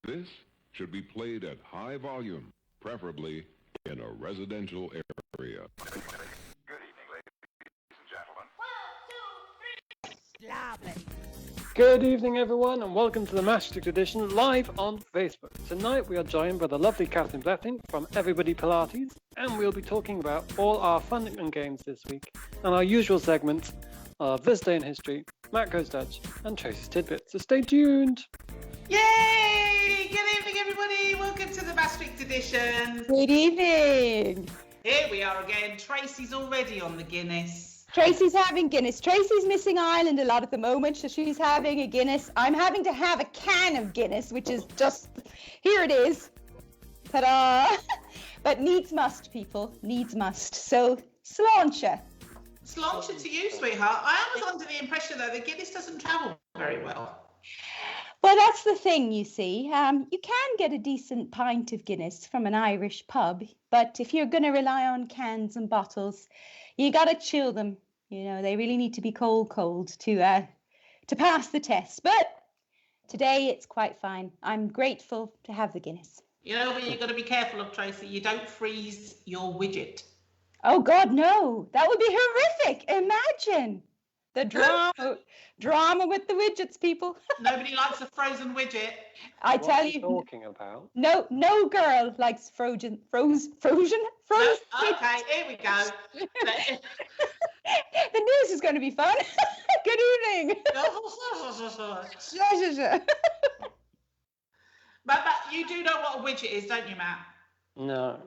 This should be played at high volume, preferably in a residential area. Good evening, ladies and gentlemen. 1, 2, 3. Lovely. Good evening, everyone, and welcome to the Maastricht edition live on Facebook. Tonight we are joined by the lovely Catherine Blethyn from Everybody Pilates, and we'll be talking about all our fun and games this week, and our usual segments of This Day in History, Matt Goes Dutch, and Tracy's Tidbits. So stay tuned. Yay! Good evening, everybody. Welcome to the Maastricht edition. Good evening. Here we are again. Tracy's already on the Guinness. Tracy's having Guinness. Tracy's missing Ireland a lot at the moment, so she's having a Guinness. I'm having to have a can of Guinness, which is just, here it is. Ta-da! But needs must, people. Needs must. So, sláinte. Sláinte to you, sweetheart. I was under the impression, though, that Guinness doesn't travel very well. Well, that's the thing, you see. You can get a decent pint of Guinness from an Irish pub, but if you're going to rely on cans and bottles, you got to chill them. You know, they really need to be cold to pass the test. But today it's quite fine. I'm grateful to have the Guinness. You know what you've got to be careful of, Tracy? You don't freeze your widget. Oh, God, no. That would be horrific. Imagine the drama with the widgets, people. Nobody likes a frozen widget. I tell What you, are you talking about? no girl likes frozen. No, okay, here we go. The news is going to be fun. Good evening. But you do know what a widget is, don't you, Matt? No.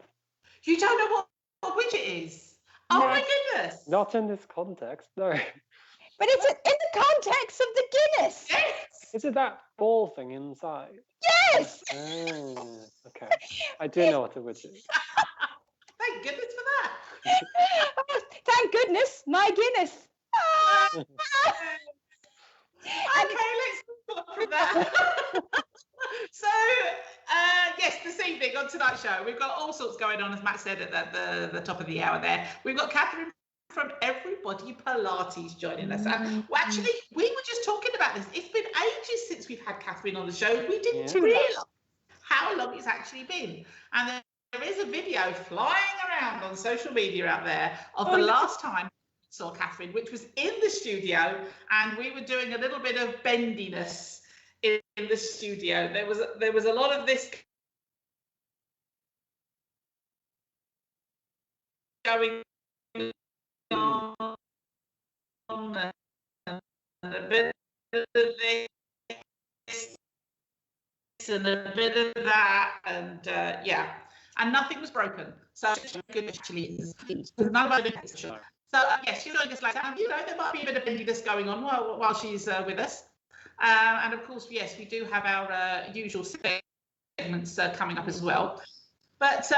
You don't know what a widget is? Oh, No. my goodness. Not in this context, no. But it's in the context of the Guinness. Yes. Is it that ball thing inside? Yes. Oh, okay. I do know what a widget is. Thank goodness for that. Oh, thank goodness, my Guinness. Okay, let's move on from that. So, yes, this evening on tonight's show, we've got all sorts going on, as Matt said at the top of the hour there. We've got Catherine from Everybody Pilates joining us. Well, actually, we were just talking about this. It's been ages since we've had Catherine on the show. We didn't realise how long it's actually been. And there is a video flying around on social media out there of the last time we saw Catherine, which was in the studio, and we were doing a little bit of bendiness in the studio. There was a lot of this going on, and a bit of this and a bit of that, and yeah, and nothing was broken. So good actually is. Nobody did. So yes, you're joining us later. You know, there might be a bit of bendiness going on while she's with us. And of course, yes, we do have our usual segments coming up as well. But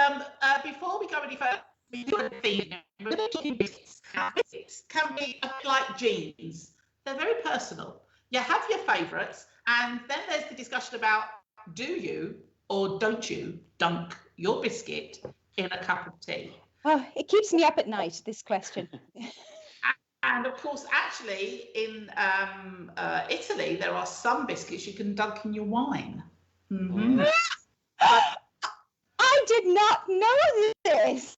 before we go any further, we do have a theme. We're talking biscuits. Now, biscuits can be like jeans. They're very personal. You have your favourites, and then there's the discussion about do you or don't you dunk your biscuit in a cup of tea? Oh, it keeps me up at night, this question. And of course, actually, in Italy, there are some biscuits you can dunk in your wine. Mm-hmm. I did not know this.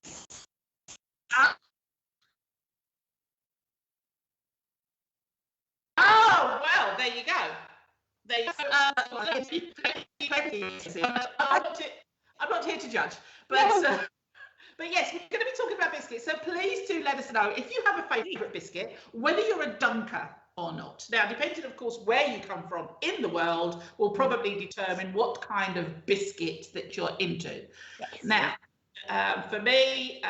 Oh, well, there you go. There you go. I'm not here to judge, but but yes, we're going to be talking about biscuits. So please do let us know if you have a favourite biscuit, whether you're a dunker or not. Now, depending, of course, where you come from in the world will probably determine what kind of biscuit that you're into. Yes. Now, for me,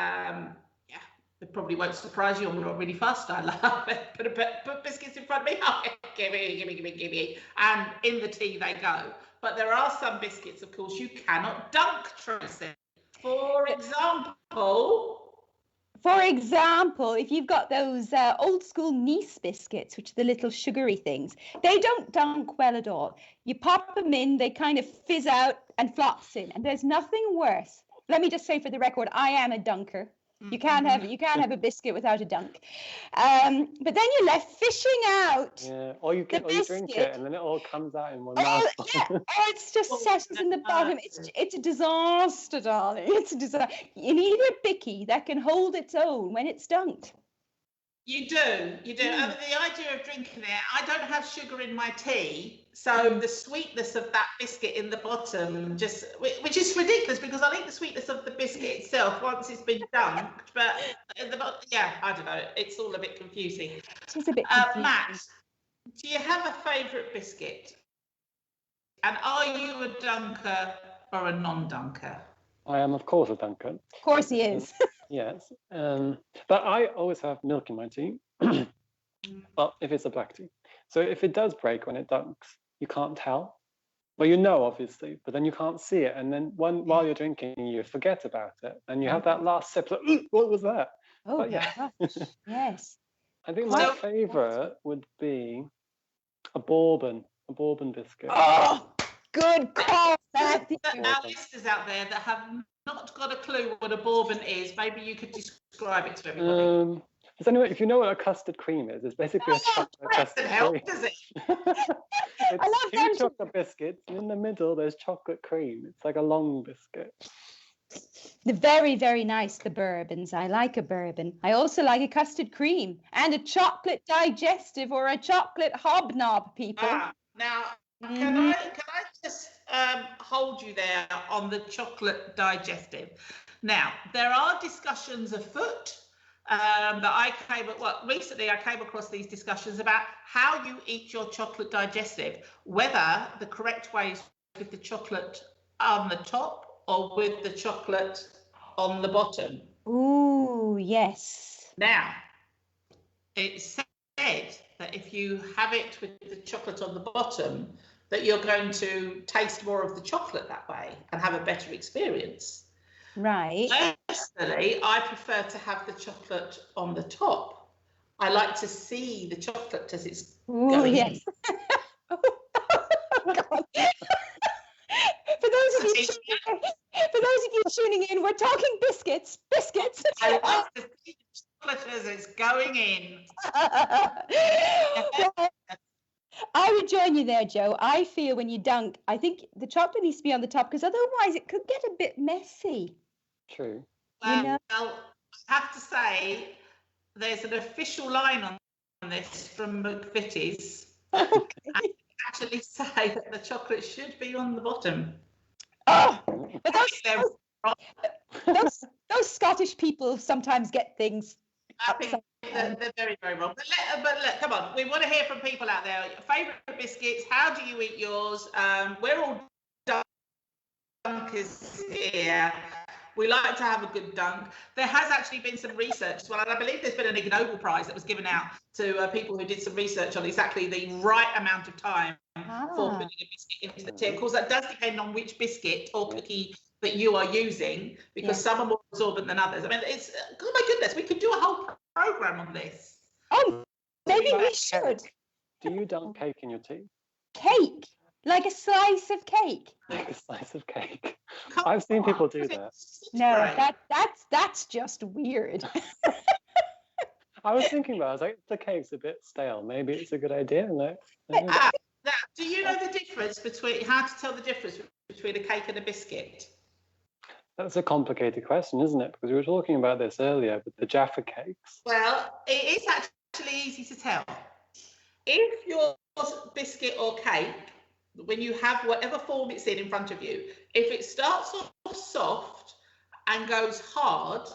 it probably won't surprise you. I'm not really fussed. I love it. Put biscuits in front of me. Oh, give me. And in the tea they go. But there are some biscuits, of course, you cannot dunk, Tracy. For example, if you've got those old school Nice biscuits, which are the little sugary things, they don't dunk well at all. You pop them in, they kind of fizz out and flops in. And there's nothing worse. Let me just say for the record, I am a dunker. You can't have a biscuit without a dunk. But then you're left fishing out. Yeah, or you drink it and then it all comes out in one mouthful. Yeah. Oh, it's just settles in the bottom. It's a disaster, darling. It's a disaster. You need a bicky that can hold its own when it's dunked. You do. I mean, the idea of drinking it, I don't have sugar in my tea, so the sweetness of that biscuit in the bottom which is ridiculous because I think the sweetness of the biscuit itself once it's been dunked, but I don't know. It's all a bit confusing. It is a bit confusing. Matt, do you have a favourite biscuit? And are you a dunker or a non-dunker? I am, of course, a dunker. Of course he is. Yes, but I always have milk in my tea. Well, if it's a black tea. So if it does break when it dunks, you can't tell. Well, you know, obviously, but then you can't see it. And then while you're drinking, you forget about it. And you have that last sip, like, what was that? Oh, but, yeah. Yes. I think my favourite would be a bourbon biscuit. Oh, good call, Matthew. Our listeners out there that have not got a clue what a bourbon is, maybe you could describe it to everybody. So anyway, if you know what a custard cream is, it's basically a chocolate custard cream. Does it? I love two chocolate biscuits, and in the middle there's chocolate cream. It's like a long biscuit. They're very, very nice, the bourbons. I like a bourbon. I also like a custard cream and a chocolate digestive or a chocolate hobnob, people. Now, can I just hold you there on the chocolate digestive? Now, there are discussions afoot recently I came across these discussions about how you eat your chocolate digestive, whether the correct way is with the chocolate on the top or with the chocolate on the bottom. Ooh, yes. Now, it's said that if you have it with the chocolate on the bottom, that you're going to taste more of the chocolate that way and have a better experience. Right. Personally, I prefer to have the chocolate on the top. I like to see the chocolate as it's going in. Oh, God. For those of you tuning in, we're talking biscuits. I like to see the chocolate as it's going in. Well, I would join you there, Joe. I feel when you dunk, I think the chocolate needs to be on the top because otherwise it could get a bit messy. True. Well, I have to say, there's an official line on this from McVitie's. Okay. I actually say that the chocolate should be on the bottom. Oh, but those Scottish people sometimes get things. I think they're very, very wrong. But look, come on, we want to hear from people out there. Your favourite biscuits? How do you eat yours? We're all dunkers here. We like to have a good dunk. There has actually been some research as well, and I believe there's been an Ig Nobel Prize that was given out to people who did some research on exactly the right amount of time for putting a biscuit into the tea. Of course, that does depend on which biscuit or cookie that you are using, because some are more absorbent than others. I mean, it's, oh my goodness, we could do a whole program on this. Oh, maybe we should. Do you dunk cake in your tea? Cake? Like a slice of cake? Like a slice of cake. I've seen people do that. No, that's just weird. I was thinking about it. I was like, the cake's a bit stale. Maybe it's a good idea. No. Do you know the difference between, how to tell the difference between a cake and a biscuit? That's a complicated question, isn't it? Because we were talking about this earlier with the Jaffa cakes. Well, it is actually easy to tell. If your biscuit or cake, when you have whatever form it's in front of you, if it starts off soft and goes hard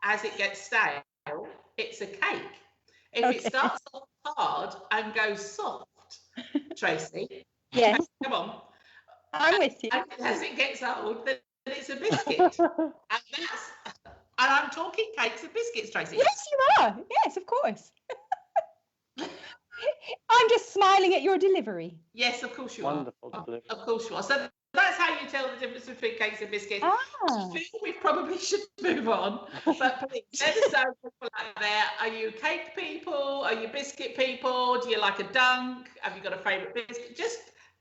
as it gets stale, it's a cake. If it starts off hard and goes soft, Tracy, yes, come on, I'm with you. As it gets old, then it's a biscuit. And I'm talking cakes and biscuits, Tracy. Yes, you are. Yes, of course. I'm just smiling at your delivery. Yes, of course you Wonderful are. delivery. Of course you are. So that's how you tell the difference between cakes and biscuits. I feel we probably should move on. But please, let us know, people out there. Are you cake people? Are you biscuit people? Do you like a dunk? Have you got a favourite biscuit?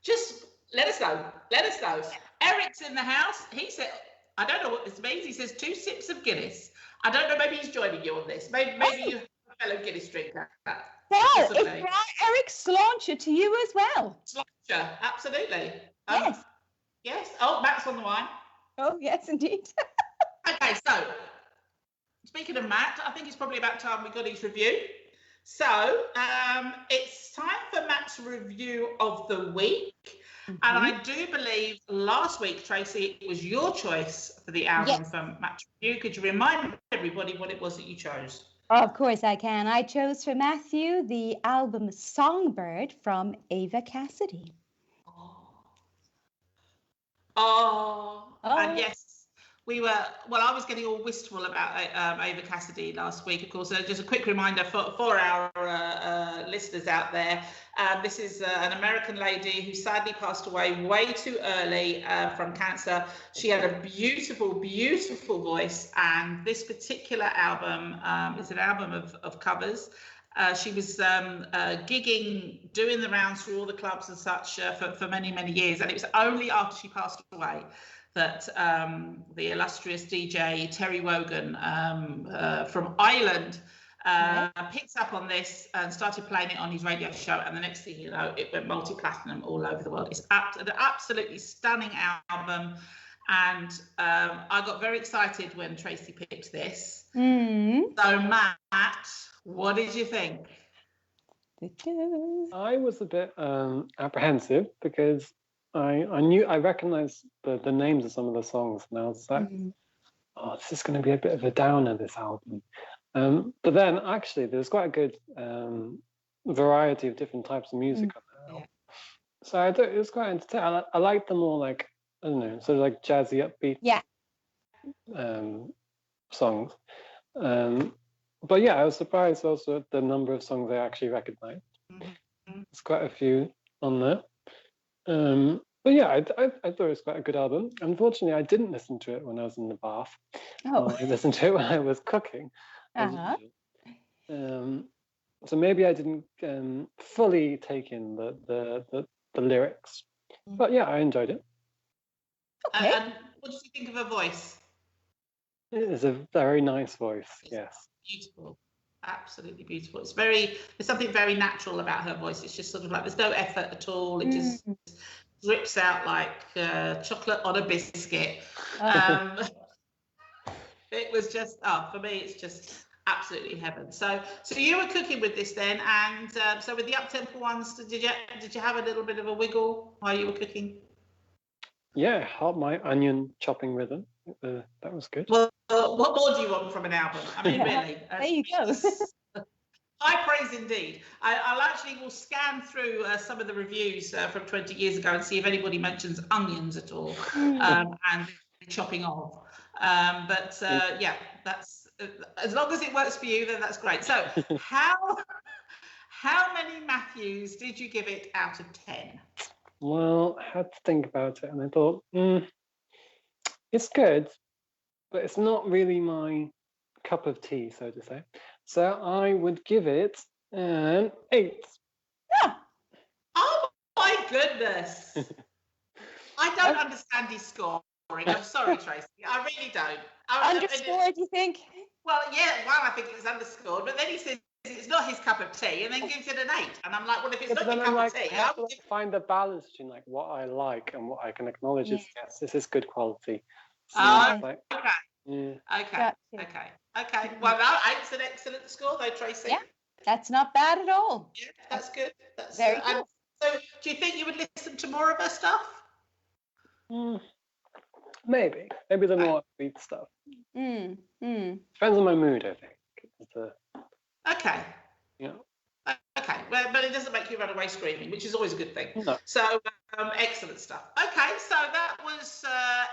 Just let us know. Let us know. Eric's in the house. He said, I don't know what this means. He says 2 sips of Guinness. I don't know, maybe he's joining you on this. Maybe you have a fellow Guinness drinker. Well, it's Possibly. Eric Slauncher to you as well. Slauncher, absolutely. Yes. Yes. Oh, Matt's on the wine. Oh, yes, indeed. Okay, so speaking of Matt, I think it's probably about time we got his review. So it's time for Matt's review of the week. And I do believe last week, Tracy, it was your choice for the album from Matt's review. Could you remind everybody what it was that you chose? Of course I can. I chose for Matthew the album Songbird from Ava Cassidy. And yes, I was getting all wistful about Ava Cassidy last week, of course. Just a quick reminder for our listeners out there. This is an American lady who sadly passed away way too early from cancer. She had a beautiful, beautiful voice, and this particular album is an album of covers. She was gigging, doing the rounds through all the clubs and such for many, many years. And it was only after she passed away that the illustrious DJ Terry Wogan from Ireland picked up on this and started playing it on his radio show. And the next thing you know, it went multi-platinum all over the world. It's an absolutely stunning album. And I got very excited when Tracy picked this. So, Matt, what did you think? I was a bit apprehensive because I recognized the names of some of the songs, and I was like, oh, this is going to be a bit of a downer, this album. But then actually there's quite a good variety of different types of music on there. Yeah. So I thought it was quite entertaining. I like them all, like, I don't know, sort of like jazzy, upbeat songs. But yeah, I was surprised also at the number of songs I actually recognized. There's quite a few on there. But yeah, I thought it was quite a good album. Unfortunately, I didn't listen to it when I was in the bath. I listened to it when I was cooking. So maybe I didn't fully take in the lyrics. But yeah, I enjoyed it. Okay. And what did you think of her voice? It is a very nice voice, yes. Beautiful. Absolutely beautiful. There's something very natural about her voice. It's just sort of like there's no effort at all. It just drips out like chocolate on a biscuit. It was just, for me, it's just absolutely heaven. So you were cooking with this then, and so with the up-tempo ones, did you have a little bit of a wiggle while you were cooking? Yeah, helped my onion chopping rhythm. That was good. Well, what more do you want from an album? I mean, really. There you go. High praise indeed. I'll actually will scan through some of the reviews from 20 years ago and see if anybody mentions onions at all and chopping off. Yeah, that's as long as it works for you, then that's great. So how many Matthews did you give it out of 10? Well, I had to think about it, and I thought, it's good, but it's not really my cup of tea, so to say. So I would give it an 8. Oh my goodness! I don't understand his scoring. I'm sorry, Tracy. I really don't. Underscored, you think? Well, yeah. Well, I think it's underscored, but then he says it's not his cup of tea, and then gives it an 8. And I'm like, well, if it's not your cup of tea, I have to find the balance between like what I like and what I can acknowledge is yes, this is good quality. So okay. Gotcha. Okay. Well, no, 8's an excellent score, though, Tracy. Yeah, that's not bad at all. Yeah, that's good. That's very good. So, do you think you would listen to more of her stuff? Maybe the more upbeat stuff. Depends on my mood, I think. Okay. Yeah. Okay, but it doesn't make you run away screaming, which is always a good thing. No. So, excellent stuff. Okay, so that was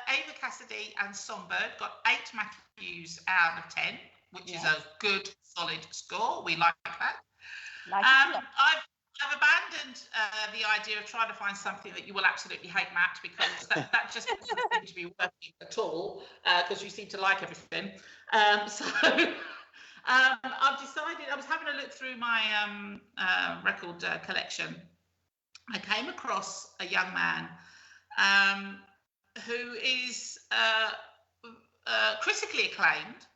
Ava Cassidy and Songbird. Got 8 Matthews out of 10, which is a good, solid score. We like that. I've abandoned the idea of trying to find something that you will absolutely hate, Matt, because that just doesn't seem to be working at all, because you seem to like everything. I've decided, I was having a look through my record collection. I came across a young man who is critically acclaimed,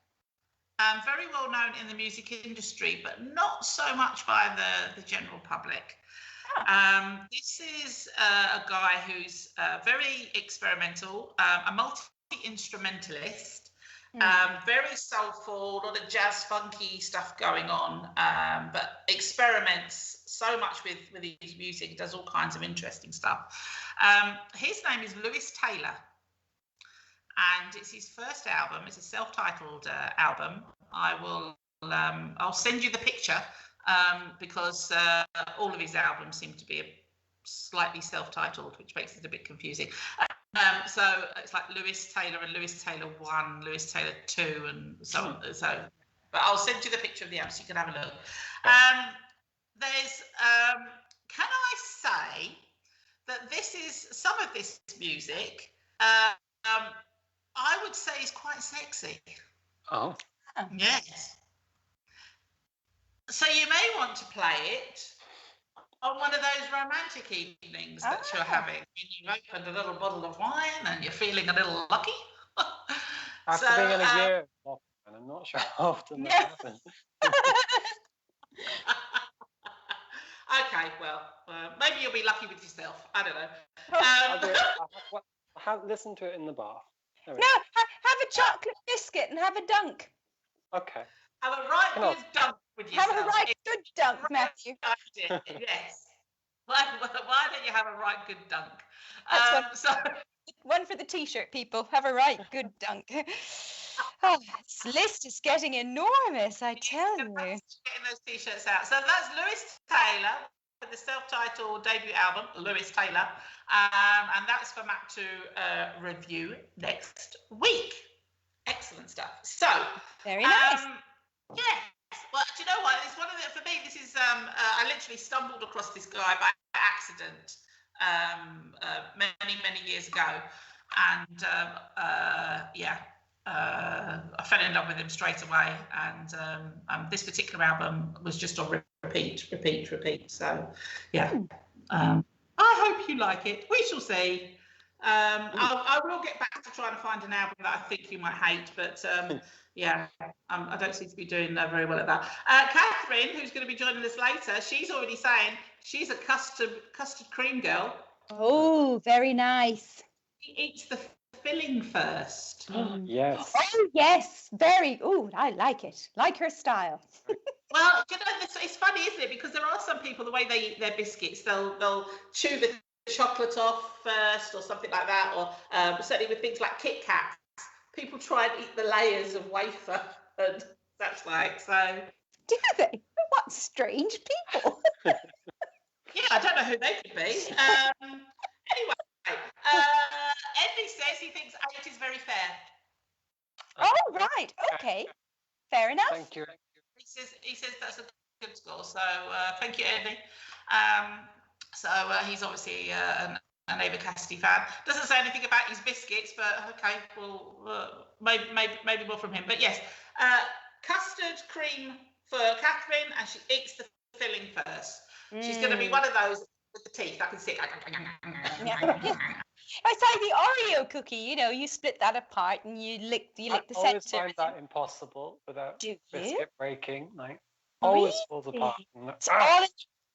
very well known in the music industry, but not so much by the general public. This is a guy who's very experimental, a multi-instrumentalist, very soulful, a lot of jazz funky stuff going on, but experiments so much with his music, does all kinds of interesting stuff. His name is Lewis Taylor, and it's his first album. It's a self-titled album. I'll send you the picture. Because all of his albums seem to be slightly self-titled, which makes it a bit confusing. So it's like Lewis Taylor and Lewis Taylor 1, Lewis Taylor 2, and so on. So, but I'll send you the picture of the album so you can have a look. Can I say that this is some of this music? I would say is quite sexy. Oh. Yes. So you may want to play it on one of those romantic evenings that you're having. You've opened a little bottle of wine and you're feeling a little lucky. After being in a year, and I'm not sure how often that happens. Okay, well, maybe you'll be lucky with yourself. I don't know. I have listened to it in the bath. No, have a chocolate biscuit and have a dunk. Okay. Have a right good dunk with yourself. Have a right good dunk, Matthew. Yes. Why don't you have a right good dunk? One for the T-shirt, people. Have a right good dunk. Oh, this list is getting enormous, I tell you. Getting those T-shirts out. So that's Lewis Taylor with the self-titled debut album, Lewis Taylor, and that's for Matt to review next week. Excellent stuff. So very nice. Yes. Well, do you know what? It's one of the, for me, this is, I literally stumbled across this guy by accident many years ago. And I fell in love with him straight away. And this particular album was just on repeat. So, yeah. I hope you like it. We shall see. I will get back to trying to find an album that I think you might hate, but I don't seem to be doing very well at that. Catherine, who's going to be joining us later, she's already saying she's a custard cream girl. Oh, very nice. She eats the filling first. Yes. Oh, yes. Very. Oh, I like it. Like her style. Well, you know, it's funny, isn't it? Because there are some people, the way they eat their biscuits, they'll chew the chocolate off first or something like that, or certainly with things like Kit Kats, people try and eat the layers of wafer and such like. So do they? What strange people. Yeah, I don't know who they could be. Anyway, Andy says he thinks 8 is very fair. Oh, right. Okay. Fair enough. Thank you. He says that's a good score. So thank you, Andy. So he's obviously an Ava Cassidy fan. Doesn't say anything about his biscuits, but okay, well, maybe more from him. But yes, custard cream for Catherine, and she eats the filling first. She's going to be one of those with the teeth. I can see it. It's like the Oreo cookie, you know, you split that apart and you lick the center. I always find that impossible without biscuit breaking. Like, always falls apart. It's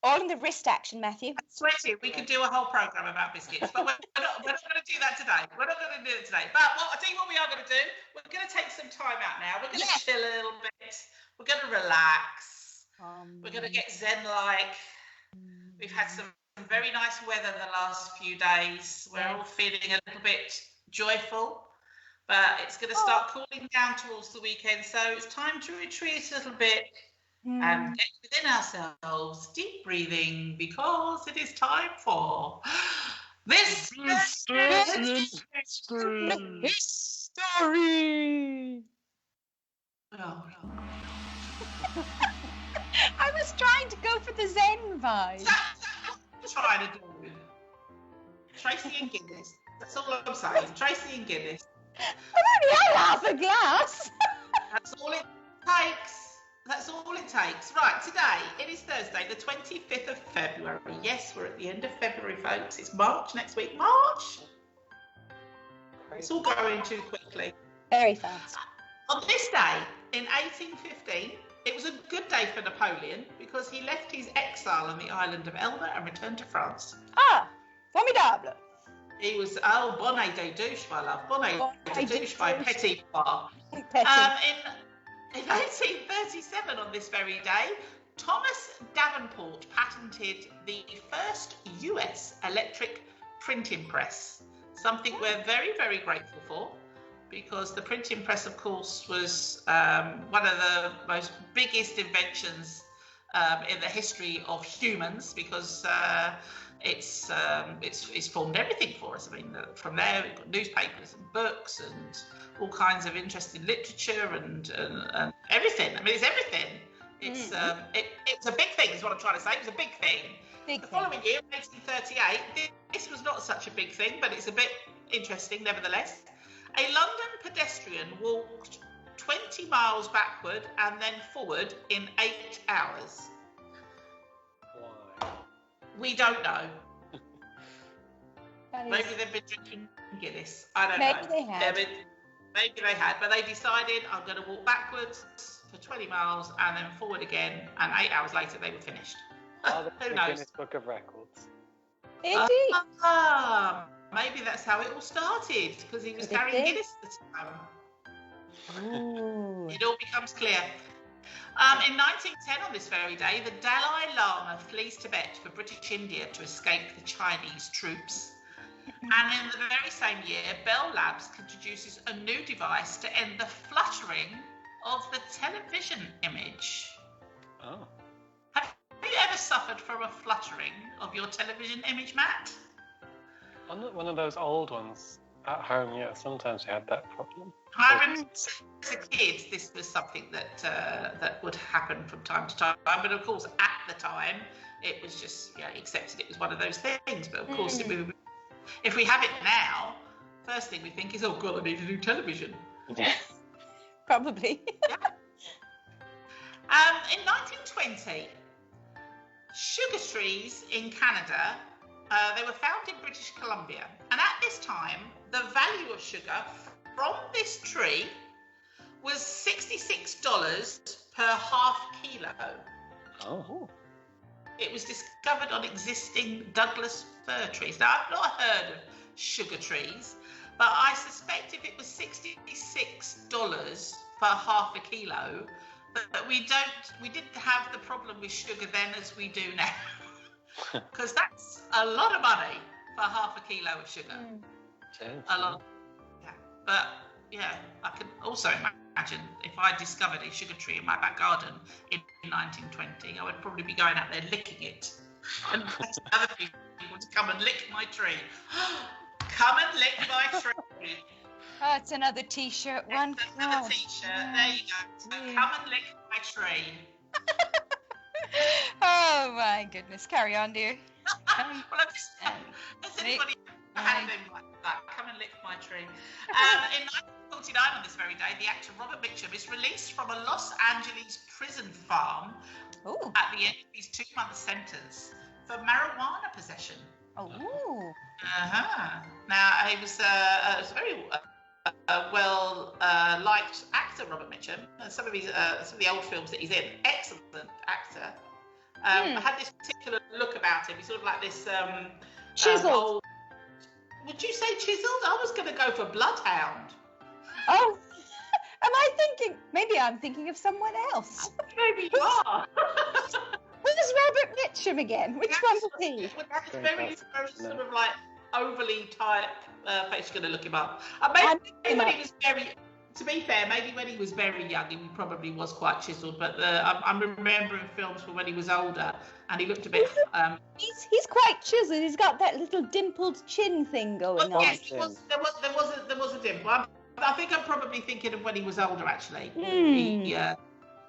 all in the wrist action, Matthew. I swear to you, we could do a whole programme about biscuits, but we're not going to do that today. We're not going to do it today. But I'll tell you what we are going to do. We're going to take some time out now. We're going to chill a little bit. We're going to relax. We're going to get zen-like. We've had some very nice weather the last few days. We're all feeling a little bit joyful, but it's going to start cooling down towards the weekend. So it's time to retreat a little bit and get within ourselves, deep breathing, because it is time for this history. Oh, no. I was trying to go for the Zen vibe. Trying to do Tracy and Guinness. That's all I'm saying. Tracy and Guinness. I've only had half a glass. That's all it takes. That's all it takes. Right, today, it is Thursday, the 25th of February. Yes, we're at the end of February, folks. It's March next week. March! It's all going too quickly. Very fast. On this day, in 1815, it was a good day for Napoleon because he left his exile on the island of Elba and returned to France. Ah, formidable. He was, bonnet de douche, my love. Bonnet de douche by Petit Pois. In 1837, on this very day, Thomas Davenport patented the first US electric printing press, something we're very, very grateful for, because the printing press, of course, was one of the most biggest inventions in the history of humans, because it's formed everything for us. I mean, from there we've got newspapers and books and all kinds of interesting literature and everything. I mean, it's everything. It's it's a big thing, is what I'm trying to say. It was a big thing. The following year, 1838, this was not such a big thing, but it's a bit interesting nevertheless. A London pedestrian walked 20 miles backward and then forward in 8 hours. Why? We don't know. Maybe they've been drinking Guinness. I don't know. Maybe they had. Maybe they had, but they decided, I'm going to walk backwards for 20 miles and then forward again, and 8 hours later they were finished. Who knows? Guinness Book of Records. Indeed. Maybe that's how it all started, because he was carrying Guinness at the time. Ooh. It all becomes clear. In 1910, on this very day, the Dalai Lama flees Tibet for British India to escape the Chinese troops. And in the very same year, Bell Labs introduces a new device to end the fluttering of the television image. Oh. Have you ever suffered from a fluttering of your television image, Matt? I'm not one of those old ones at home. Yeah, sometimes we had that problem. I remember as a kid, this was something that would happen from time to time. But of course, at the time, it was just accepted. It was one of those things. But of course, if we have it now, first thing we think is, oh God, I need a new television. Yeah. Probably. In 1920, sugar trees in Canada, they were found in British Columbia. And at this time, the value of sugar from this tree was $66 per half kilo. Oh. It was discovered on existing Douglas fir trees. Now, I've not heard of sugar trees, but I suspect if it was $66 for half a kilo, that we didn't have the problem with sugar then as we do now. Because that's a lot of money for half a kilo of sugar. A lot. Yeah. But yeah, I can also imagine if I discovered a sugar tree in my back garden in 1920, I would probably be going out there licking it and asking other people to come and lick my tree. Come and lick my tree. Oh, it's another T-shirt one. That's another T-shirt. There you go. So come and lick my tree. Oh my goodness. Carry on, dear. Well, I'm just saying, has anybody had anything like that? Come and lick my tree. In 1949, on this very day, the actor Robert Mitchum is released from a Los Angeles prison farm at the end of his 2-month sentence for marijuana possession. Oh. Now, he was a very well-liked actor, Robert Mitchum. Some of the old films that he's in, excellent actor. Had this particular look about him. He's sort of like this chiseled. Would you say chiseled? I was going to go for bloodhound. Oh, am I thinking? Maybe I'm thinking of someone else. Maybe you are. Where's Robert Mitchum again? Which one was he? That's very sort of like overly type face. You're going to look him up. Maybe when he was very. To be fair, maybe when he was very young, he probably was quite chiseled. But I'm remembering films from when he was older, and he looked a bit. He's quite chiseled. He's got that little dimpled chin thing going on. Yes, there was a dimple. I think I'm probably thinking of when he was older, actually. It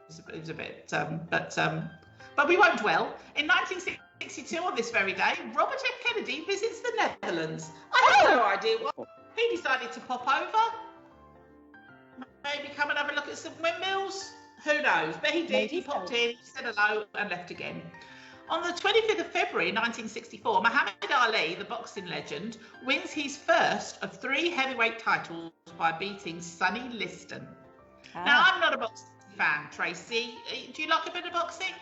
was a bit, but we won't dwell. In 1962, on this very day, Robert F. Kennedy visits the Netherlands. I have no idea why. He decided to pop over. Maybe come and have a look at some windmills. Who knows? But he did. He popped in, said hello, and left again. On the 25th of February 1964, Muhammad Ali, the boxing legend, wins his first of 3 heavyweight titles by beating Sonny Liston. Now, I'm not a boxing fan, Tracy. Do you like a bit of boxing?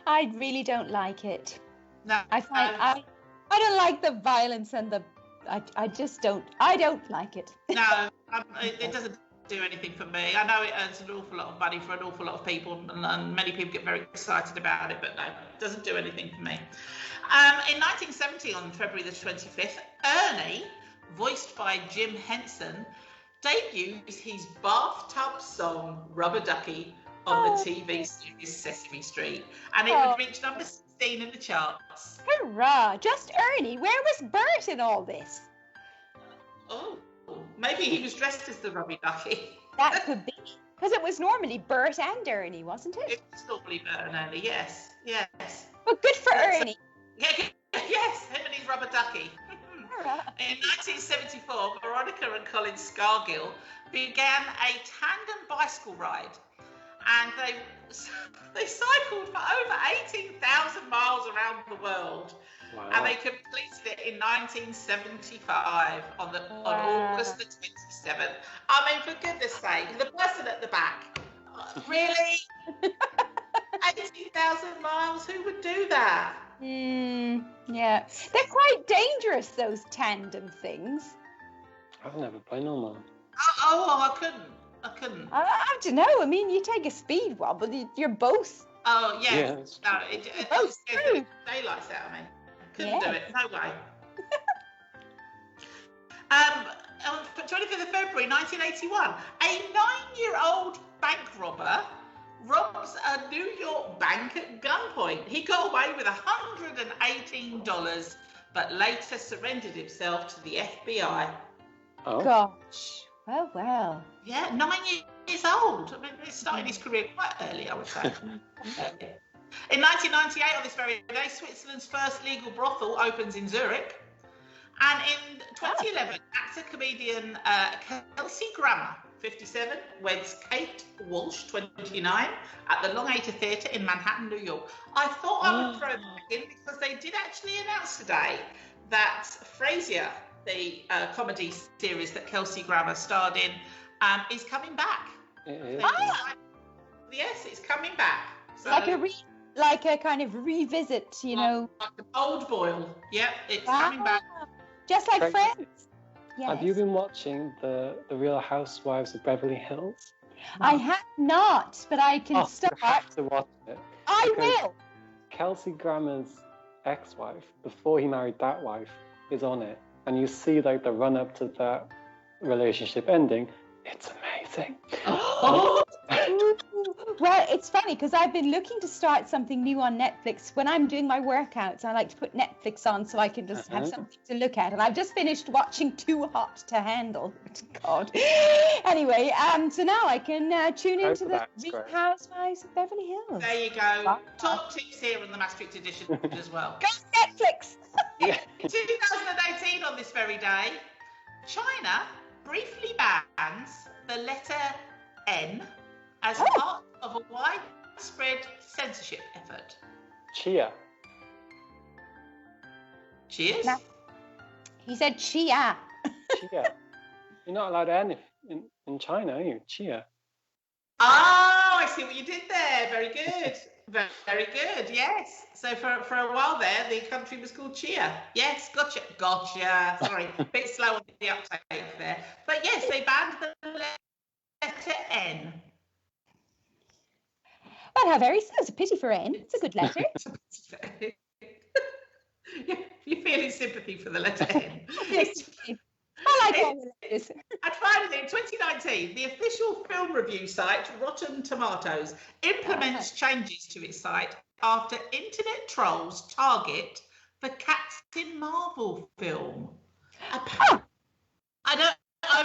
I really don't like it. No. I find I don't like the violence and the. I just don't. I don't like it. No, it doesn't do anything for me. I know it earns an awful lot of money for an awful lot of people, and many people get very excited about it, but no, it doesn't do anything for me. In 1970, on February the 25th, Ernie, voiced by Jim Henson, debuted his bathtub song Rubber Ducky on the TV series Sesame Street, and it would reach number 16 in the charts. Hurrah! Just Ernie. Where was Bert in all this? Oh, maybe he was dressed as the Rubber Ducky. That could be, because it was normally Bert and Ernie, wasn't it? It was normally Bert and Ernie, yes. But good for Ernie. Yes, him and his Rubber Ducky. In 1974, Veronica and Colin Scargill began a tandem bicycle ride, and they cycled for over 18,000 miles around the world. Wow. And they completed it in 1975 on August the 27th. I mean, for goodness sake, the person at the back, really? 18,000 miles? Who would do that? Yeah. They're quite dangerous, those tandem things. I've never played no more. I couldn't. I don't know. I mean, you take a speed wobble, you're both. Oh, yeah. No, it true. daylights out of me. Couldn't do it. No way. On 25th of February 1981, a 9-year-old bank robber robs a New York bank at gunpoint. He got away with $118, but later surrendered himself to the FBI. Oh. Gosh. Well. Yeah, 9 years old. I mean, he started his career quite early, I would say. In 1998, on this very day, Switzerland's first legal brothel opens in Zurich. And in 2011, actor-comedian Kelsey Grammer, 57, weds Kate Walsh, 29, at the Longacre Theatre in Manhattan, New York. I thought I would throw that in because they did actually announce today that Frasier, the comedy series that Kelsey Grammer starred in, is coming back. Yes, it's coming back. So, like a kind of revisit, you know. Like an old boil. Yep, it's coming back. Just like Friends. Yes. Have you been watching the Real Housewives of Beverly Hills? No. I have not, but I can start. You have to watch it. I will. Kelsey Grammer's ex-wife, before he married that wife, is on it. And you see like the run-up to that relationship ending. It's amazing. Well, it's funny because I've been looking to start something new on Netflix. When I'm doing my workouts, I like to put Netflix on so I can just have something to look at. And I've just finished watching Too Hot to Handle. God. Anyway, so now I can tune into the Real Housewives of Beverly Hills. There you go. Top tips here on the Maastricht edition as well. Go Netflix! In 2018, on this very day, China briefly bans the letter N as part of a widespread censorship effort. Chia. Cheers? No. He said chia. Chia. You're not allowed N in China, are you? Chia. Oh, I see what you did there. Very good. Very good, yes. So for a while there, the country was called Chia. Yes, gotcha. Sorry, a bit slow on the uptake there. But yes, they banned the letter N. Well, how very sad. It's a pity for N. It's a good letter. You're feeling sympathy for the letter N. I like all the letters. And finally, in 2019, the official film review site Rotten Tomatoes implements changes to its site after internet trolls target the Captain Marvel film. I've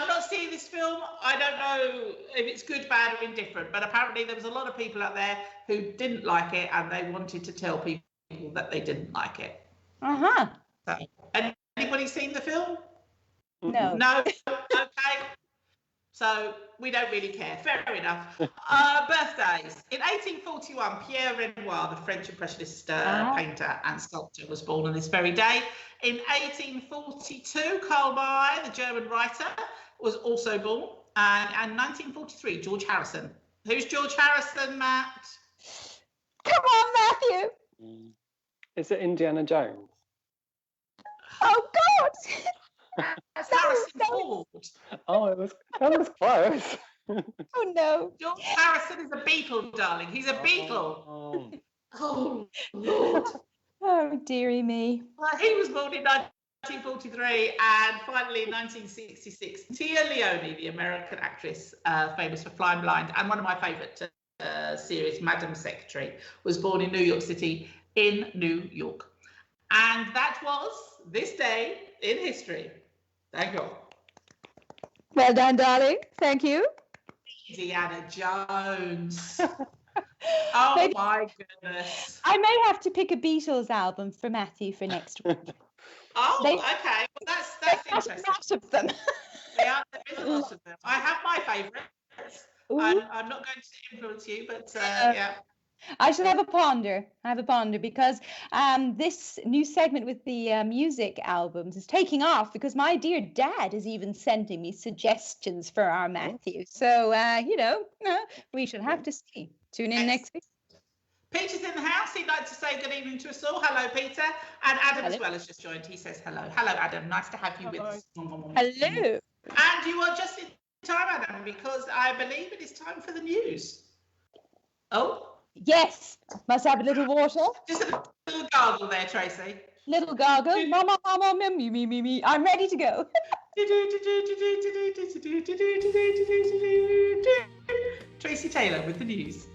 not seen this film. I don't know if it's good, bad, or indifferent, but apparently there was a lot of people out there who didn't like it and they wanted to tell people that they didn't like it. So, anybody seen the film? No. No? Okay. So we don't really care. Fair enough. Birthdays. In 1841, Pierre Renoir, the French Impressionist painter and sculptor, was born on this very day. In 1842, Karl May, the German writer, was also born. And 1943, George Harrison. Who's George Harrison, Matt? Come on, Matthew. Is it Indiana Jones? Oh, God. That's Harrison Ford. Oh, that was close. Oh, no. George Harrison is a Beatle, darling. He's a Beatle. Oh, Lord. Oh, dearie me. Well, he was born in 1943, and finally in 1966, Tia Leone, the American actress famous for Flying Blind, and one of my favourite series, Madam Secretary, was born in New York City in New York. And that was this day in history. Thank you. Well done, darling. Thank you. Indiana Jones. Oh, Maybe my goodness. I may have to pick a Beatles album for Matthew for next week. Oh, They- okay. Well, that's There's interesting. a lot of them. There is a lot of them. I have my favourites. Ooh. I'm not going to influence you, but yeah. I shall have a ponder. Because this new segment with the music albums is taking off because my dear dad is even sending me suggestions for our Matthew. So, we shall have to see. Tune in next week. Peter's in the house. He'd like to say good evening to us all. Hello, Peter. And Adam Hello. as well has just joined. He says hello. Hello, Adam. Nice to have you with us. Hello. And you are just in time, Adam, because I believe it is time for the news. Oh, Yes. Must have a little water. just a little gargle there, Tracy. Little gargle. Mama, mama, me. I'm ready to go. Tracy Taylor with the news.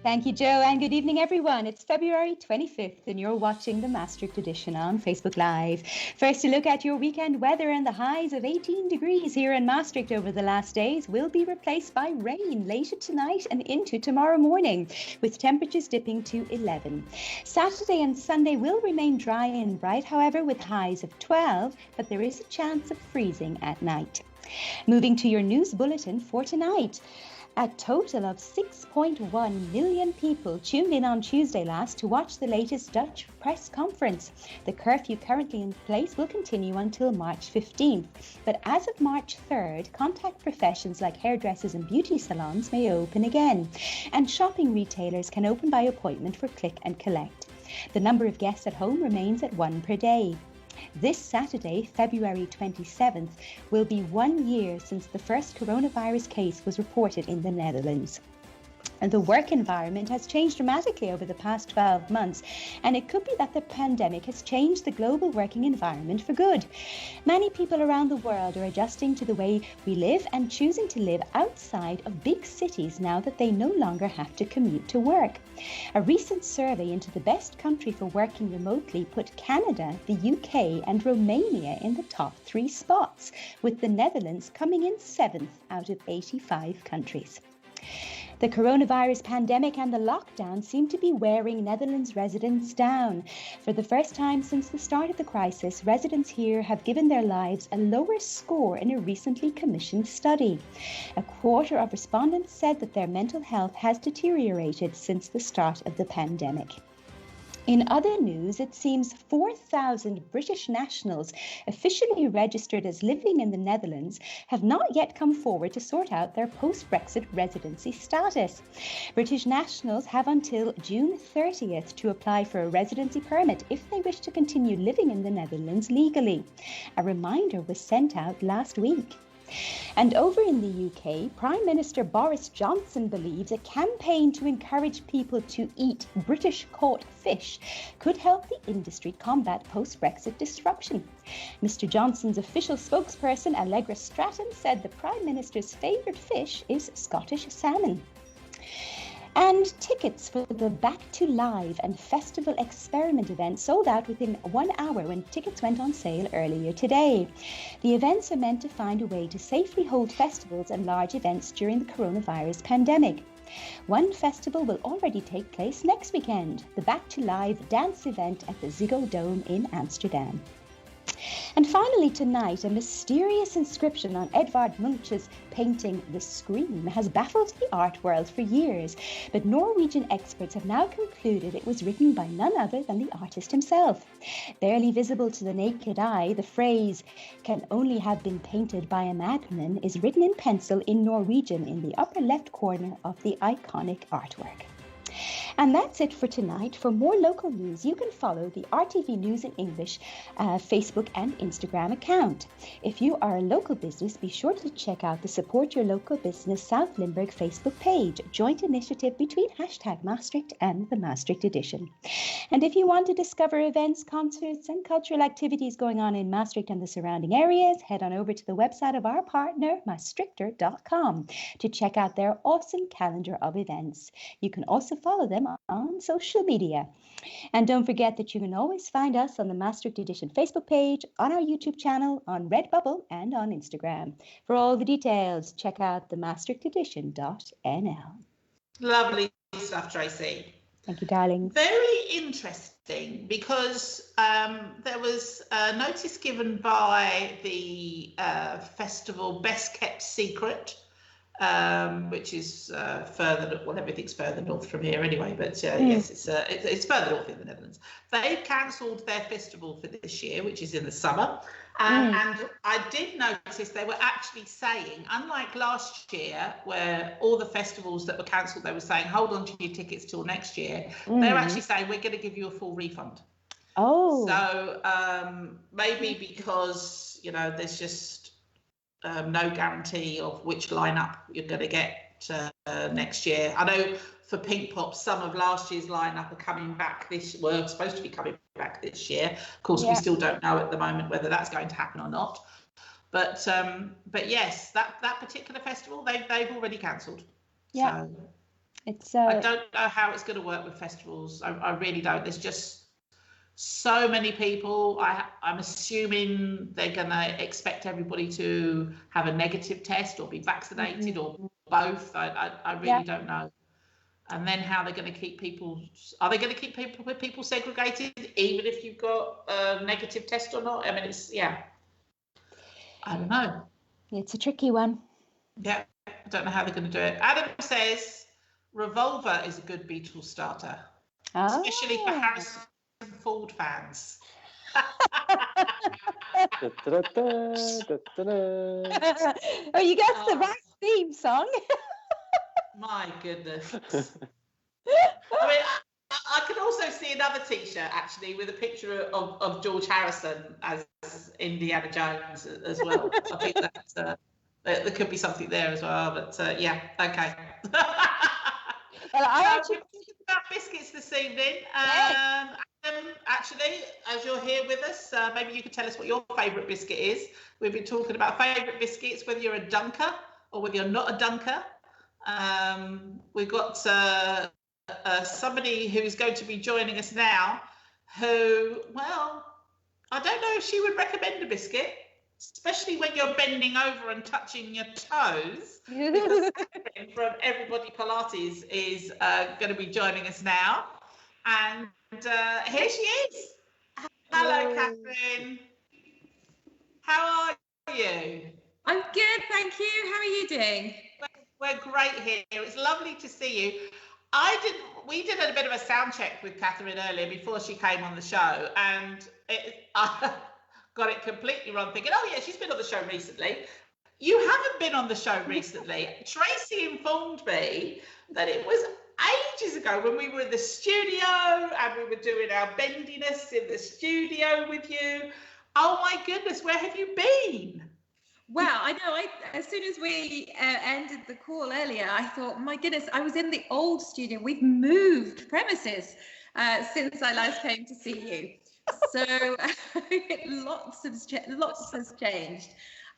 Thank you, Joe, and good evening, everyone. It's February 25th, and you're watching the Maastricht edition on Facebook Live. First, a look at your weekend weather, and the highs of 18 degrees here in Maastricht over the last days will be replaced by rain later tonight and into tomorrow morning, with temperatures dipping to 11. Saturday and Sunday will remain dry and bright, however, with highs of 12, but there is a chance of freezing at night. Moving to your news bulletin for tonight. A total of 6.1 million people tuned in on Tuesday last to watch the latest Dutch press conference. The curfew currently in place will continue until March 15th, but as of March 3rd, contact professions like hairdressers and beauty salons may open again, and shopping retailers can open by appointment for click and collect. The number of guests at home remains at 1 per day. This Saturday, February 27th, will be 1 year since the first coronavirus case was reported in the Netherlands. And the work environment has changed dramatically over the past 12 months, and it could be that the pandemic has changed the global working environment for good. Many people around the world are adjusting to the way we live and choosing to live outside of big cities now that they no longer have to commute to work. A recent survey into the best country for working remotely put Canada, the UK and Romania in the top 3 spots, with the Netherlands coming in 7th out of 85 countries. The coronavirus pandemic and the lockdown seem to be wearing Netherlands residents down. For the first time since the start of the crisis, residents here have given their lives a lower score in a recently commissioned study. A quarter of respondents said that their mental health has deteriorated since the start of the pandemic. In other news, it seems 4,000 British nationals officially registered as living in the Netherlands have not yet come forward to sort out their post-Brexit residency status. British nationals have until June 30th to apply for a residency permit if they wish to continue living in the Netherlands legally. A reminder was sent out last week. And over in the UK, Prime Minister Boris Johnson believes a campaign to encourage people to eat British caught fish could help the industry combat post-Brexit disruption. Mr. Johnson's official spokesperson, Allegra Stratton, said the Prime Minister's favourite fish is Scottish salmon. And tickets for the Back to Live and Festival Experiment event sold out within 1 hour when tickets went on sale earlier today. The events are meant to find a way to safely hold festivals and large events during the coronavirus pandemic. One festival will already take place next weekend, the Back to Live dance event at the Ziggo Dome in Amsterdam. And finally tonight, a mysterious inscription on Edvard Munch's painting The Scream has baffled the art world for years, but Norwegian experts have now concluded it was written by none other than the artist himself. Barely visible to the naked eye, the phrase "can only have been painted by a madman" is written in pencil in Norwegian in the upper left corner of the iconic artwork. And that's it for tonight. For more local news, you can follow the RTV News in English Facebook and Instagram account. If you are a local business, be sure to check out the Support Your Local Business South Limburg Facebook page, joint initiative between #Maastricht and the Maastricht edition. And if you want to discover events, concerts and cultural activities going on in Maastricht and the surrounding areas, head on over to the website of our partner, maastrichter.com, to check out their awesome calendar of events. You can also follow them on social media. And don't forget that you can always find us on the Maastricht Edition Facebook page, on our YouTube channel, on Redbubble, and on Instagram. For all the details, check out the maastrichtedition.nl. Lovely stuff, Tracy. Thank you, darling. Very interesting, because there was a notice given by the festival Best Kept Secret, which is further, well, everything's further north from here anyway, but yes, it's further north in the Netherlands. They've cancelled their festival for this year, which is in the summer. And I did notice they were actually saying, unlike last year, where all the festivals that were cancelled, they were saying, hold on to your tickets till next year. They're actually saying, we're going to give you a full refund. Oh. So maybe because, you know, there's just no guarantee of which lineup you're going to get next year. I know for Pink Pop, some of last year's lineup are coming back were supposed to be coming back this year. Of course, we still don't know at the moment whether that's going to happen or not. But yes, that particular festival they've already cancelled. Yeah, so it's. I don't know how it's going to work with festivals. I really don't. There's just so many people. I'm assuming they're going to expect everybody to have a negative test or be vaccinated or both. I really don't know. And then how they're going to keep people? Are they going to keep people segregated even if you've got a negative test or not? I mean, I don't know. It's a tricky one. Yeah, I don't know how they're going to do it. Adam says Revolver is a good Beatles starter, especially for Harrison Ford fans. Oh, you guessed the right theme song. My goodness. I mean, I could also see another T-shirt actually with a picture of George Harrison as Indiana Jones as well. I think that there could be something there as well. But yeah, okay. Well, We're talking about biscuits this evening. Actually, as you're here with us, maybe you could tell us what your favourite biscuit is. We've been talking about favourite biscuits, whether you're a dunker or whether you're not a dunker. We've got somebody who's going to be joining us now who, well, I don't know if she would recommend a biscuit, especially when you're bending over and touching your toes. Because Catherine from Everybody Pilates is going to be joining us now. And here she is. Hello, Catherine. How are you? I'm good, thank you. How are you doing? We're great here. It's lovely to see you. We did a bit of a sound check with Catherine earlier before she came on the show, and I got it completely wrong, thinking, oh yeah, she's been on the show recently. You haven't been on the show recently. Tracy informed me that it was ages ago when we were in the studio and we were doing our bendiness in the studio with you. Oh my goodness, where have you been? Well, I know, as soon as we ended the call earlier, I thought, my goodness, I was in the old studio. We've moved premises since I last came to see you. So lots has changed.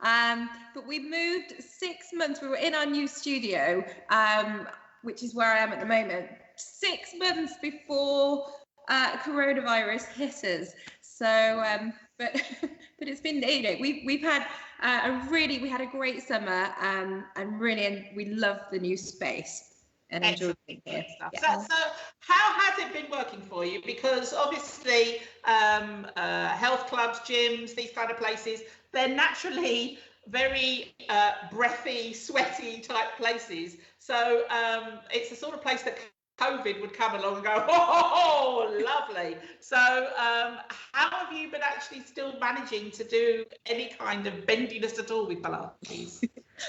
But we moved 6 months. We were in our new studio, which is where I am at the moment, 6 months before coronavirus hit us. So, but it's been, you know, we've had we had a great summer, and we loved the new space and enjoyed being here. Yeah. So How has it been working for you? Because obviously health clubs, gyms, these kind of places, they're naturally very breathy, sweaty type places. So it's the sort of place that COVID would come along and go, oh, lovely. So how have you been actually still managing to do any kind of bendiness at all with Pilates?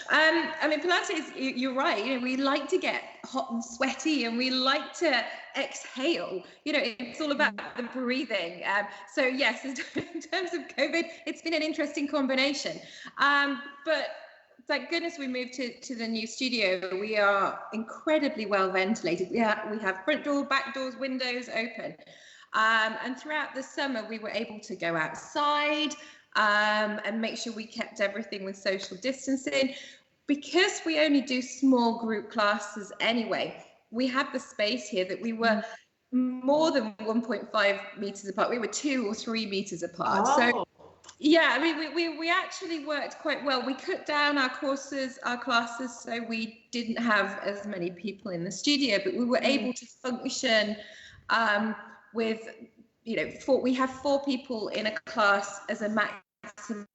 I mean, Pilates, you're right. You know, we like to get hot and sweaty, and we like to exhale. You know, it's all about the breathing. So yes, in terms of COVID, it's been an interesting combination. But thank goodness we moved to the new studio. We are incredibly well ventilated. We have front door, back doors, windows open. And throughout the summer, we were able to go outside and make sure we kept everything with social distancing. Because we only do small group classes anyway, we had the space here that we were more than 1.5 meters apart. We were 2 or 3 meters apart. Oh. So yeah, I mean, we actually worked quite well. We cut down our classes, so we didn't have as many people in the studio, but we were able to function with, you know, we have 4 people in a class as a maximum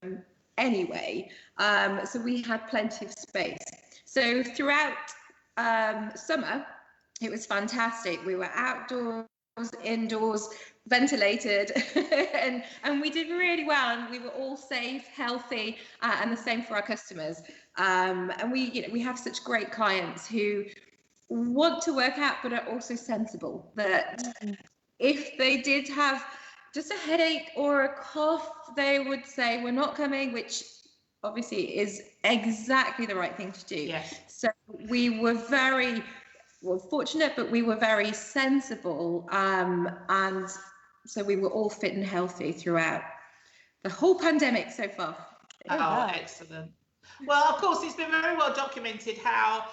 anyway. So we had plenty of space. So throughout summer, it was fantastic. We were outdoors, indoors, ventilated, and we did really well, and we were all safe, healthy, and the same for our customers. And we have such great clients who want to work out but are also sensible, that if they did have just a headache or a cough, they would say we're not coming, which obviously is exactly the right thing to do. Yes. So we were very fortunate, but we were very sensible, and so we were all fit and healthy throughout the whole pandemic so far. Oh, excellent. Well, of course, it's been very well documented how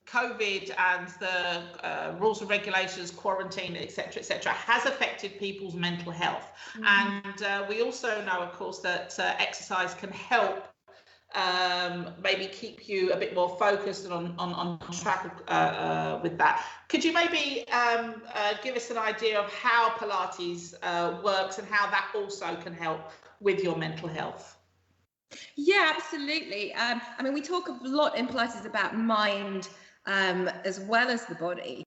COVID and the rules and regulations, quarantine, etc., has affected people's mental health. And we also know, of course, that exercise can help maybe keep you a bit more focused and on track with that. Could you maybe give us an idea of how Pilates works and how that also can help with your mental health? Yeah, absolutely. I mean, we talk a lot in Pilates about mind as well as the body.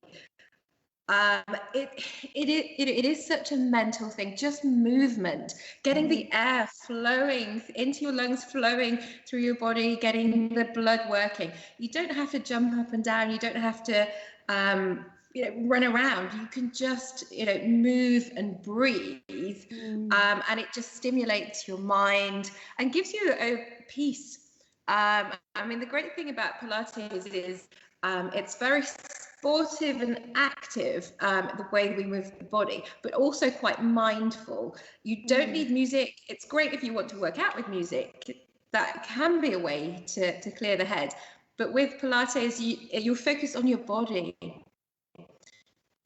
It is such a mental thing, just movement, getting the air flowing into your lungs, flowing through your body, getting the blood working. You don't have to jump up and down. You don't have to run around. You can just move and breathe, and it just stimulates your mind and gives you a peace. I mean, the great thing about Pilates is it's very sportive and active, the way we move the body, but also quite mindful. You don't need music. It's great if you want to work out with music. That can be a way to clear the head. But with Pilates, you focus on your body.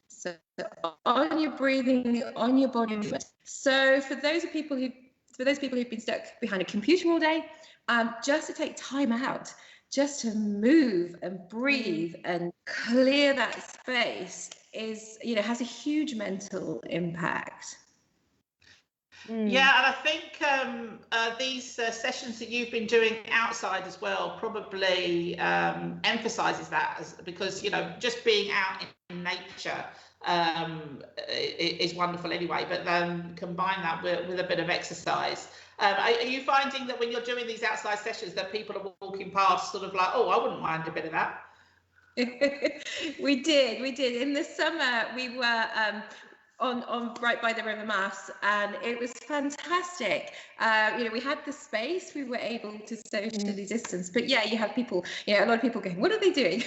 So on your breathing, on your body movement. So for those people who've been stuck behind a computer all day, just to take time out, just to move and breathe and clear that space has a huge mental impact. Yeah, and I think these sessions that you've been doing outside as well probably emphasizes that, because just being out in nature is wonderful anyway, but then combine that with a bit of exercise. Are you finding that when you're doing these outside sessions that people are walking past sort of like, oh, I wouldn't mind a bit of that? We did. In the summer, we were on right by the River Maas, and it was fantastic. We had the space, we were able to socially distance, but yeah, you have people, a lot of people going, what are they doing?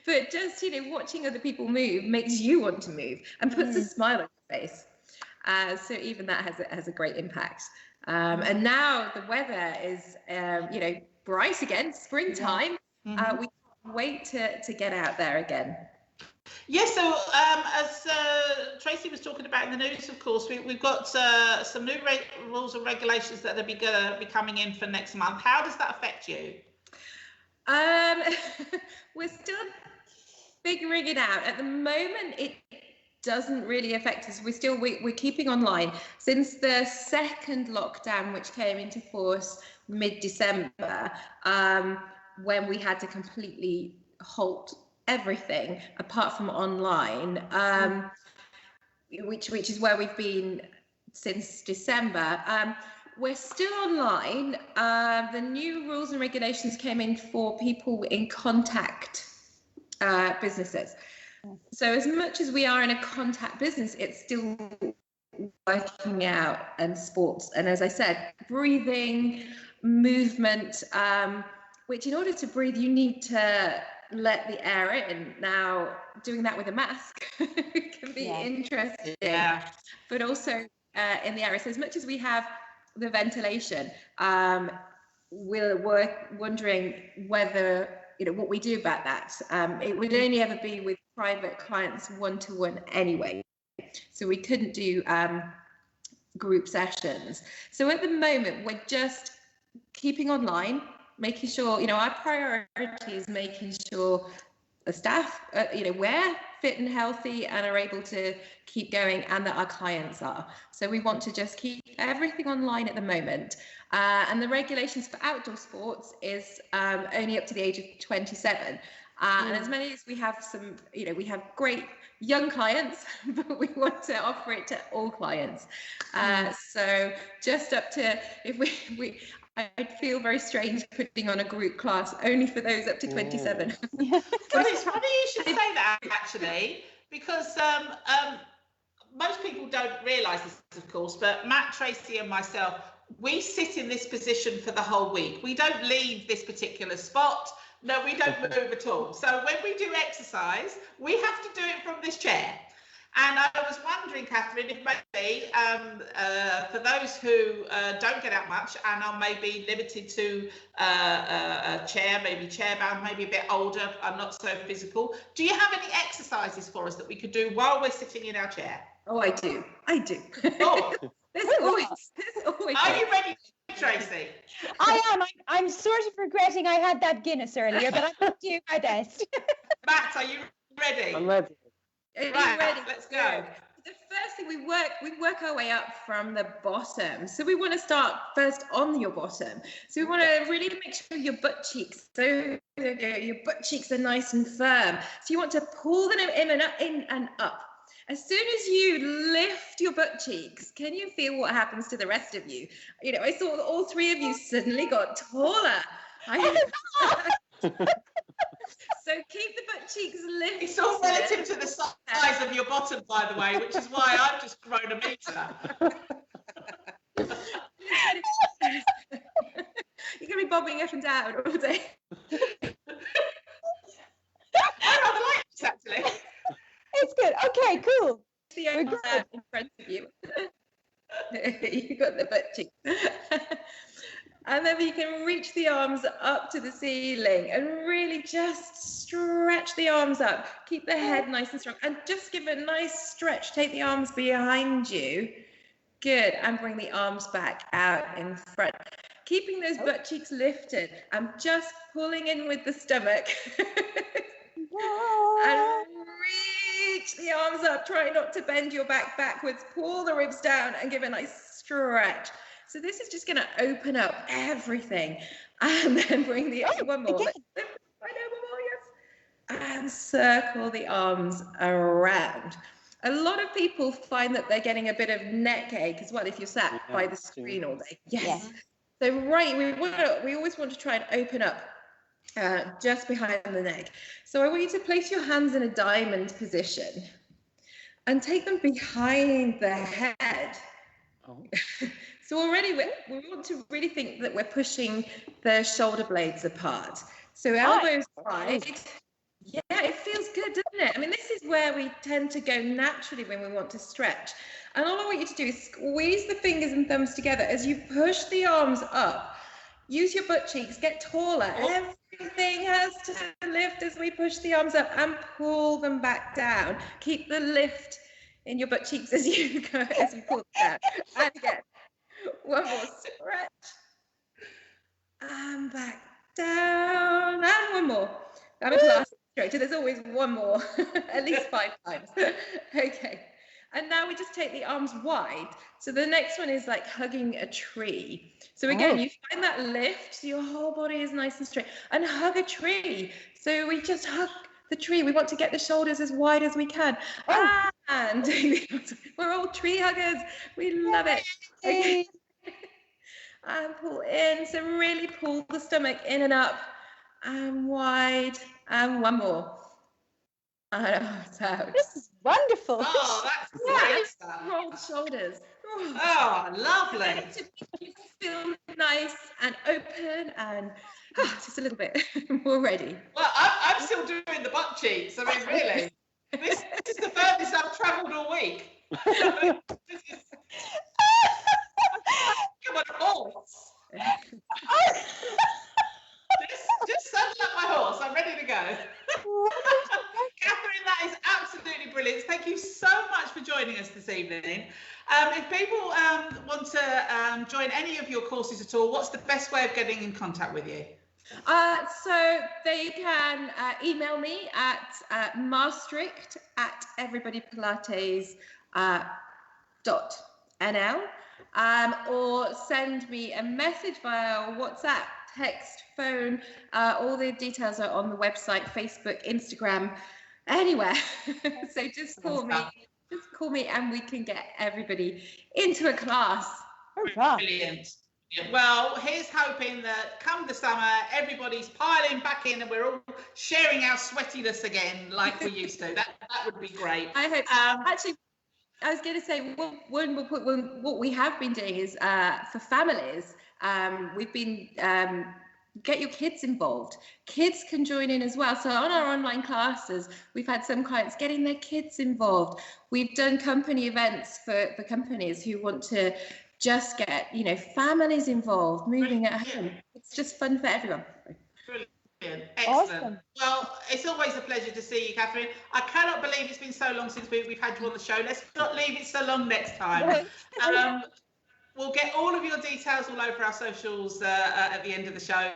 But just, watching other people move makes you want to move and puts a smile on your face. So even that has a great impact. And now the weather is, bright again, springtime. We can't wait to get out there again. Yes, so as Tracy was talking about in the news, of course, we've got some new rules and regulations that are going to be coming in for next month. How does that affect you? We're still figuring it out. At the moment, it doesn't really affect us. We're keeping online since the second lockdown, which came into force mid-December, when we had to completely halt everything apart from online, which is where we've been since December. We're still online. The new rules and regulations came in for people in contact businesses. So as much as we are in a contact business, it's still working out and sports. And as I said, breathing, movement, which in order to breathe, you need to let the air in. Now, doing that with a mask can be interesting, but also in the area. So as much as we have the ventilation, we're wondering whether, what we do about that. It would only ever be with private clients one-to-one anyway. So we couldn't do group sessions. So at the moment, we're just keeping online, making sure, our priority is making sure the staff, we're fit and healthy and are able to keep going, and that our clients are. So we want to just keep everything online at the moment. And the regulations for outdoor sports is only up to the age of 27. And as many as we have we have great young clients, but we want to offer it to all clients. So just up to, I'd feel very strange putting on a group class only for those up to 27. Well, it's funny you should say that, actually, because most people don't realise this, of course, but Matt, Tracy and myself, we sit in this position for the whole week. We don't leave this particular spot. No, we don't move at all. So when we do exercise, we have to do it from this chair. And I was wondering, Catherine, if maybe for those who don't get out much and are maybe limited to a chair, maybe chair-bound, maybe a bit older and not so physical, do you have any exercises for us that we could do while we're sitting in our chair? Oh, I do. Oh. There's always. Are you ready, Tracy? I am. I'm sort of regretting I had that Guinness earlier, but I'm going to do my best. Matt, are you ready? I'm ready. Right, ready? Let's go. The first thing we work our way up from the bottom. So we want to start first on your bottom. So we want to really make sure your butt cheeks, so your butt cheeks are nice and firm. So you want to pull them in and up. As soon as you lift your butt cheeks, can you feel what happens to the rest of you? I saw that all three of you suddenly got taller. So keep the butt cheeks lifted. It's all relative to the size of your bottom, by the way, which is why I've just grown a metre. You're going to be bobbing up and down all day. I rather like this, actually. It's good. Okay, cool. The arms out in front of you. You got the butt cheeks. And then you can reach the arms up to the ceiling and really just stretch the arms up. Keep the head nice and strong and just give a nice stretch. Take the arms behind you. Good. And bring the arms back out in front. Keeping those butt cheeks lifted. I'm just pulling in with the stomach. And reach the arms up. Try not to bend your back backwards. Pull the ribs down and give a nice stretch. So this is just going to open up everything. And then bring the one more. Yes. And circle the arms around. A lot of people find that they're getting a bit of neck ache as well if you're sat by the screen all day. Yes. So we always want to try and open up just behind the neck. So I want you to place your hands in a diamond position and take them behind the head. Oh. So already we want to really think that we're pushing the shoulder blades apart. So elbows wide. Yeah, it feels good, doesn't it? I mean, this is where we tend to go naturally when we want to stretch. And all I want you to do is squeeze the fingers and thumbs together as you push the arms up. Use your butt cheeks, get taller. Everything has to lift as we push the arms up and pull them back down. Keep the lift in your butt cheeks as you go, as you pull them down. And again. One more stretch. And back down. And one more. That was last. So there's always one more, at least 5 times. Okay. And now we just take the arms wide. So the next one is like hugging a tree. So again, you find that lift, so your whole body is nice and straight, and hug a tree. So we just hug the tree. We want to get the shoulders as wide as we can. And we're all tree huggers. We love it. Okay. And pull in. So really pull the stomach in and up and wide. And one more. And out. This is wonderful. Oh, that's great stuff. Roll the shoulders. Oh, lovely. You feel nice and open and just a little bit more ready. Well, I'm still doing the butt cheeks. I mean, really, this is the furthest I've travelled all week. Come on, horse. Just saddle up my horse. I'm ready to go. Catherine, that is absolutely brilliant. Thank you so much for joining us this evening. If people want to join any of your courses at all, what's the best way of getting in contact with you? So they can email me at Maastricht at everybodypilates.nl or send me a message via WhatsApp, text, phone. All the details are on the website, Facebook, Instagram, anywhere. So just call me and we can get everybody into a class. Brilliant. Well, here's hoping that come the summer, everybody's piling back in and we're all sharing our sweatiness again like we used to. That would be great. I hope. Actually, I was going to say, what we have been doing is for families, we've been get your kids involved. Kids can join in as well. So on our online classes, we've had some clients getting their kids involved. We've done company events for companies who want to just get, families involved, moving at home. It's just fun for everyone. Brilliant. Excellent. Awesome. Well, it's always a pleasure to see you, Catherine. I cannot believe it's been so long since we've had you on the show. Let's not leave it so long next time. We'll get all of your details all over our socials at the end of the show.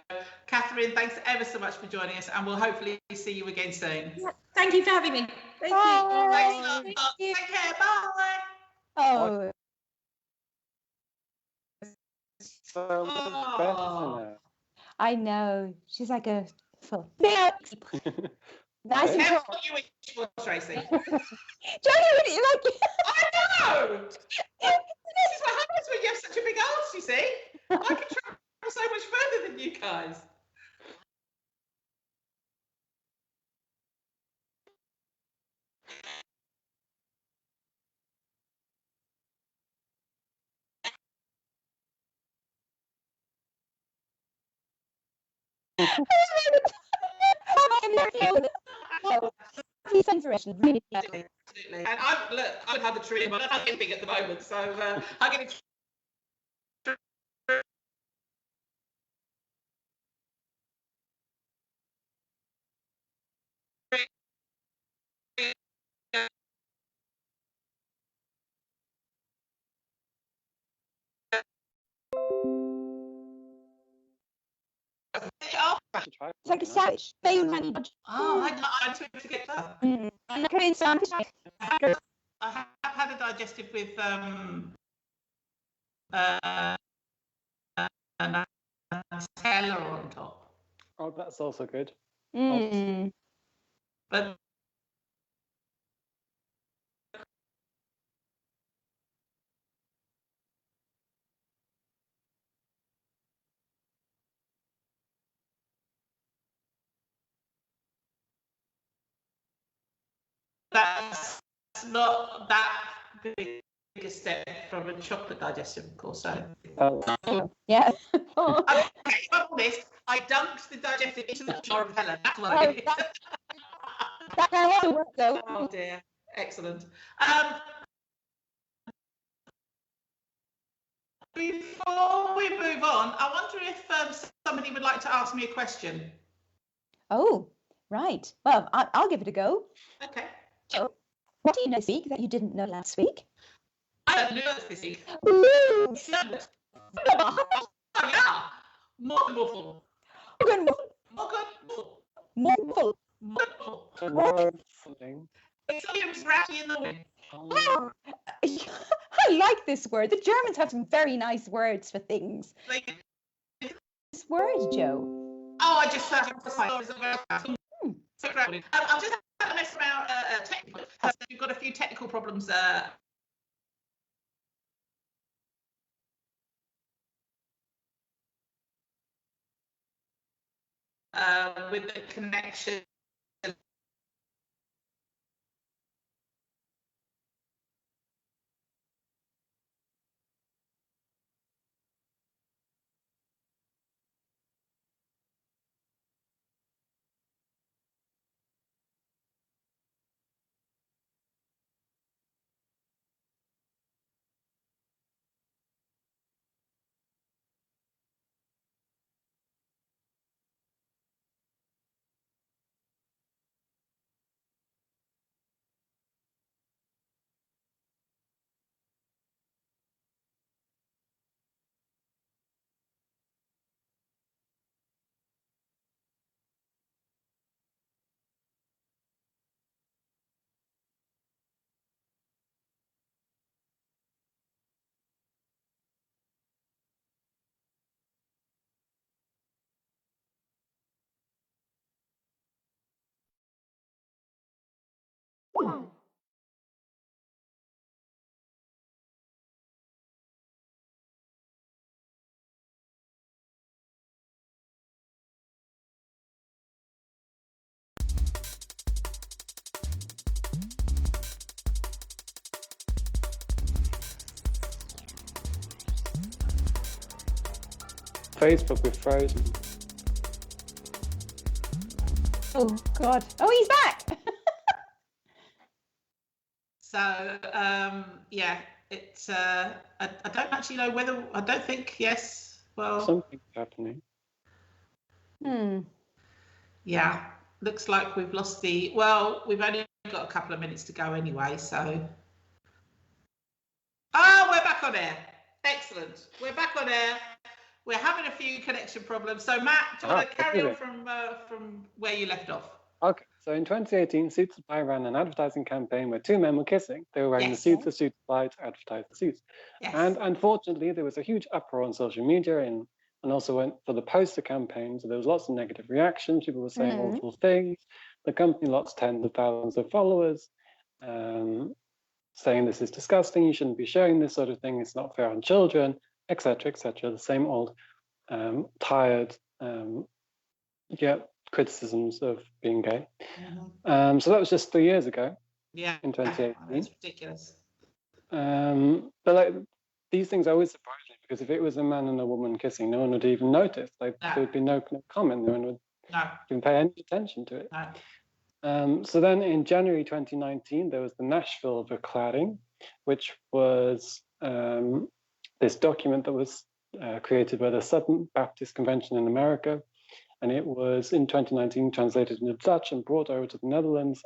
Catherine, thanks ever so much for joining us, and we'll hopefully see you again soon. Thank you for having me. Thank you. Thanks a lot. Thank you. Take care. Bye. Oh. So much better now. I know. She's like a full. Nice and Tell tall. what you each want, Tracy. Johnny, would you like it? I know. This is what happens when you have such a big arse, you see. I can travel so much further than you guys. Really. Absolutely. And I would have the tree, but I'm camping at the moment, so I'm going to. It's like a savage. Oh, I took to get that. And Korean sandwich. I have had a digestive with a Nutella on top. Oh, that's also good. But that's not that big a step from a chocolate digestion, of course. So, Yeah. okay, if I'm honest, I dunked the digestive into the jar of Helen. That's what I did. That can also work though. Oh dear, excellent. Before we move on, I wonder if somebody would like to ask me a question. Oh, right. Well, I'll give it a go. Okay. So, what do you know this week that you didn't know last week? I don't know this week. Ooh. Oh, yeah. More than waffle. Morgan, More good. Morgan, Something. It's like it was ratty in the wind. Oh, I like this word. The Germans have some very nice words for things. Like, This word, Joe. oh, I just I'm just having a mess around technical. We've got a few technical problems. With the connection. Facebook with frozen. Oh God! Oh, he's back. So yeah, it's I don't actually know whether I don't think yes. Well, Something's happening. yeah, looks like we've lost the. Well, we've only got a couple of minutes to go anyway, so. Oh, we're back on air. Excellent. We're back on air. We're having a few connection problems. So Matt, do you want to carry on from where you left off? Okay, so in 2018, Suit Supply ran an advertising campaign where two men were kissing. They were wearing the suits of Suit Supply to advertise the suits. Yes. And unfortunately, there was a huge uproar on social media and also went for the poster campaign. So there was lots of negative reactions. People were saying awful things. The company lost tens of thousands of followers, saying this is disgusting. You shouldn't be sharing this sort of thing. It's not fair on children, etc., etc. The same old tired criticisms of being gay. So that was just 3 years ago. Yeah, in 2018. That's ridiculous. But like these things always surprise me because if it was a man and a woman kissing, no one would even notice. There would be no comment. No one would even pay any attention to it. So then in January 2019, there was the Nashville Verklaring, which was this document that was created by the Southern Baptist Convention in America. And it was in 2019 translated into Dutch and brought over to the Netherlands.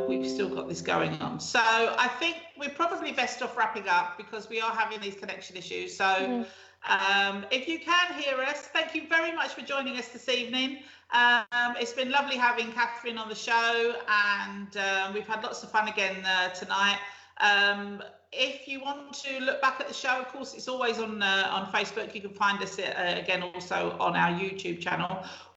We've still got this going on. So I think we're probably best off wrapping up because we are having these connection issues. So if you can hear us, thank you very much for joining us this evening. It's been lovely having Catherine on the show and we've had lots of fun again tonight. If you want to look back at the show, of course, it's always on Facebook. You can find us again also on our YouTube channel.